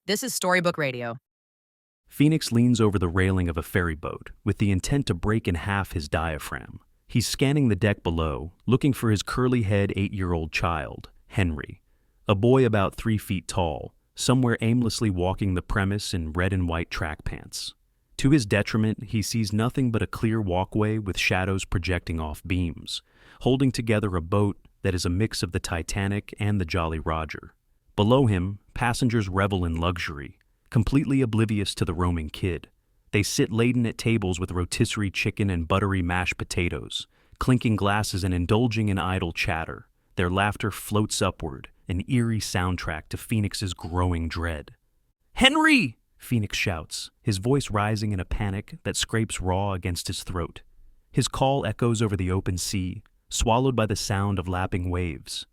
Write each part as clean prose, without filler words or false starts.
This is Storybook Radio. Phoenix leans over the railing of a ferry boat with the intent to break in half his diaphragm. He's scanning the deck below, looking for his curly-head 8-year-old child, Henry, a boy about 3 feet tall, somewhere aimlessly walking the premise in red and white track pants. To his detriment, he sees nothing but a clear walkway with shadows projecting off beams, holding together a boat that is a mix of the Titanic and the Jolly Roger. Below him, passengers revel in luxury, completely oblivious to the roaming kid. They sit laden at tables with rotisserie chicken and buttery mashed potatoes, clinking glasses and indulging in idle chatter. Their laughter floats upward, an eerie soundtrack to Phoenix's growing dread. "Henry!" Phoenix shouts, his voice rising in a panic that scrapes raw against his throat. His call echoes over the open sea, swallowed by the sound of lapping waves.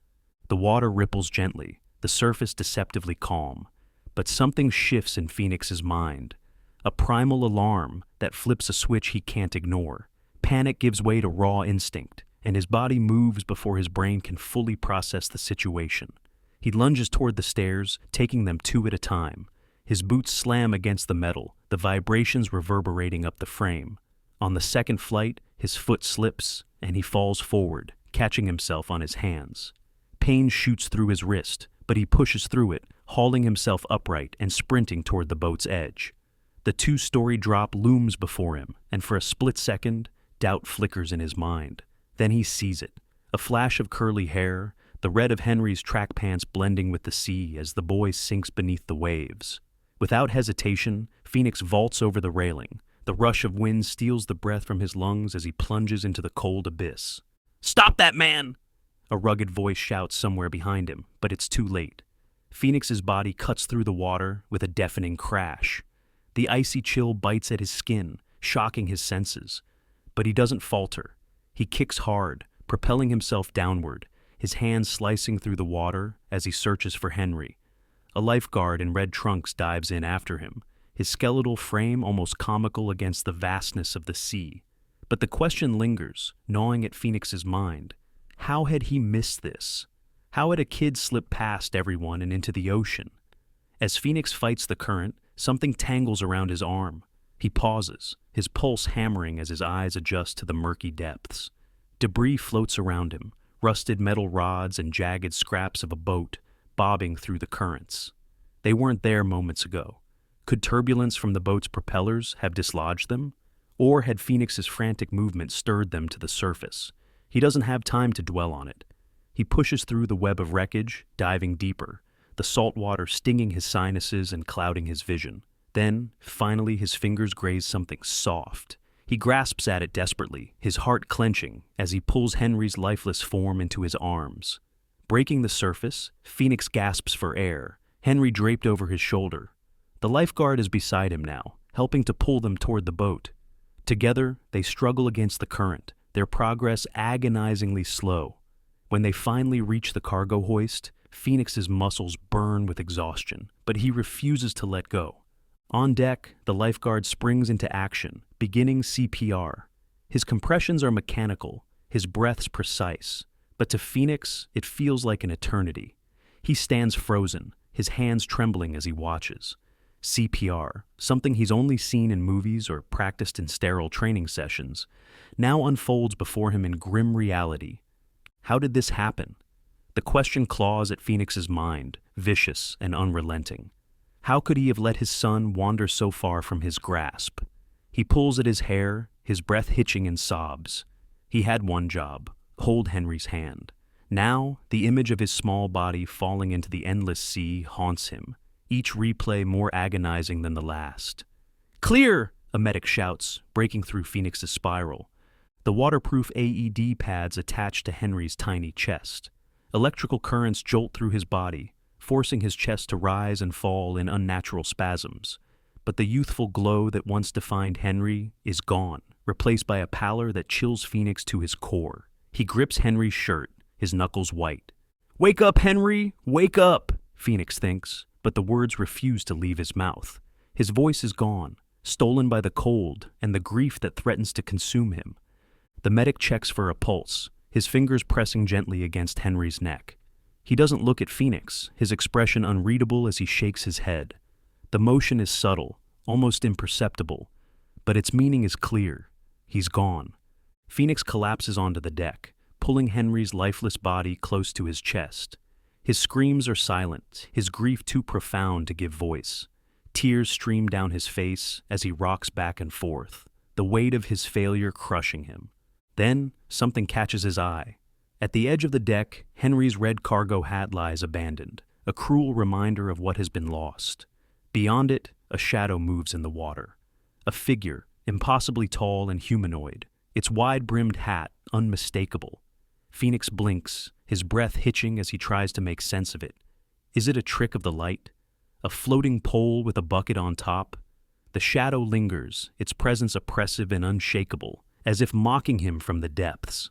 The water ripples gently, the surface deceptively calm. But something shifts in Phoenix's mind. A primal alarm that flips a switch he can't ignore. Panic gives way to raw instinct, and his body moves before his brain can fully process the situation. He lunges toward the stairs, taking them 2 at a time. His boots slam against the metal, the vibrations reverberating up the frame. On the second flight, his foot slips, and he falls forward, catching himself on his hands. Pain shoots through his wrist, but he pushes through it, hauling himself upright and sprinting toward the boat's edge. The 2-story drop looms before him, and for a split second, doubt flickers in his mind. Then he sees it, a flash of curly hair, the red of Henry's track pants blending with the sea as the boy sinks beneath the waves. Without hesitation, Phoenix vaults over the railing. The rush of wind steals the breath from his lungs as he plunges into the cold abyss. "Stop that man!" A rugged voice shouts somewhere behind him, but it's too late. Phoenix's body cuts through the water with a deafening crash. The icy chill bites at his skin, shocking his senses. But he doesn't falter. He kicks hard, propelling himself downward, his hands slicing through the water as he searches for Henry. A lifeguard in red trunks dives in after him, his skeletal frame almost comical against the vastness of the sea. But the question lingers, gnawing at Phoenix's mind. How had he missed this? How had a kid slipped past everyone and into the ocean? As Phoenix fights the current, something tangles around his arm. He pauses, his pulse hammering as his eyes adjust to the murky depths. Debris floats around him, rusted metal rods and jagged scraps of a boat, bobbing through the currents. They weren't there moments ago. Could turbulence from the boat's propellers have dislodged them? Or had Phoenix's frantic movement stirred them to the surface? He doesn't have time to dwell on it. He pushes through the web of wreckage, diving deeper, the salt water stinging his sinuses and clouding his vision. Then, finally, his fingers graze something soft. He grasps at it desperately, his heart clenching as he pulls Henry's lifeless form into his arms. Breaking the surface, Phoenix gasps for air, Henry draped over his shoulder. The lifeguard is beside him now, helping to pull them toward the boat. Together, they struggle against the current, their progress agonizingly slow. When they finally reach the cargo hoist, Phoenix's muscles burn with exhaustion, but he refuses to let go. On deck, the lifeguard springs into action, beginning CPR. His compressions are mechanical, his breaths precise, but to Phoenix, it feels like an eternity. He stands frozen, his hands trembling as he watches. CPR, something he's only seen in movies or practiced in sterile training sessions, now unfolds before him in grim reality. How did this happen? The question claws at Phoenix's mind, vicious and unrelenting. How could he have let his son wander so far from his grasp? He pulls at his hair, his breath hitching in sobs. He had one job, hold Henry's hand. Now, the image of his small body falling into the endless sea haunts him, each replay more agonizing than the last. "Clear!" a medic shouts, breaking through Phoenix's spiral. The waterproof AED pads attached to Henry's tiny chest. Electrical currents jolt through his body, forcing his chest to rise and fall in unnatural spasms. But the youthful glow that once defined Henry is gone, replaced by a pallor that chills Phoenix to his core. He grips Henry's shirt, his knuckles white. "Wake up, Henry! Wake up!" Phoenix thinks, but the words refuse to leave his mouth. His voice is gone, stolen by the cold and the grief that threatens to consume him. The medic checks for a pulse, his fingers pressing gently against Henry's neck. He doesn't look at Phoenix, his expression unreadable as he shakes his head. The motion is subtle, almost imperceptible, but its meaning is clear. He's gone. Phoenix collapses onto the deck, pulling Henry's lifeless body close to his chest. His screams are silent, his grief too profound to give voice. Tears stream down his face as he rocks back and forth, the weight of his failure crushing him. Then, something catches his eye. At the edge of the deck, Henry's red cargo hat lies abandoned, a cruel reminder of what has been lost. Beyond it, a shadow moves in the water. A figure, impossibly tall and humanoid, its wide-brimmed hat unmistakable. Phoenix blinks, his breath hitching as he tries to make sense of it. Is it a trick of the light? A floating pole with a bucket on top? The shadow lingers, its presence oppressive and unshakable, as if mocking him from the depths.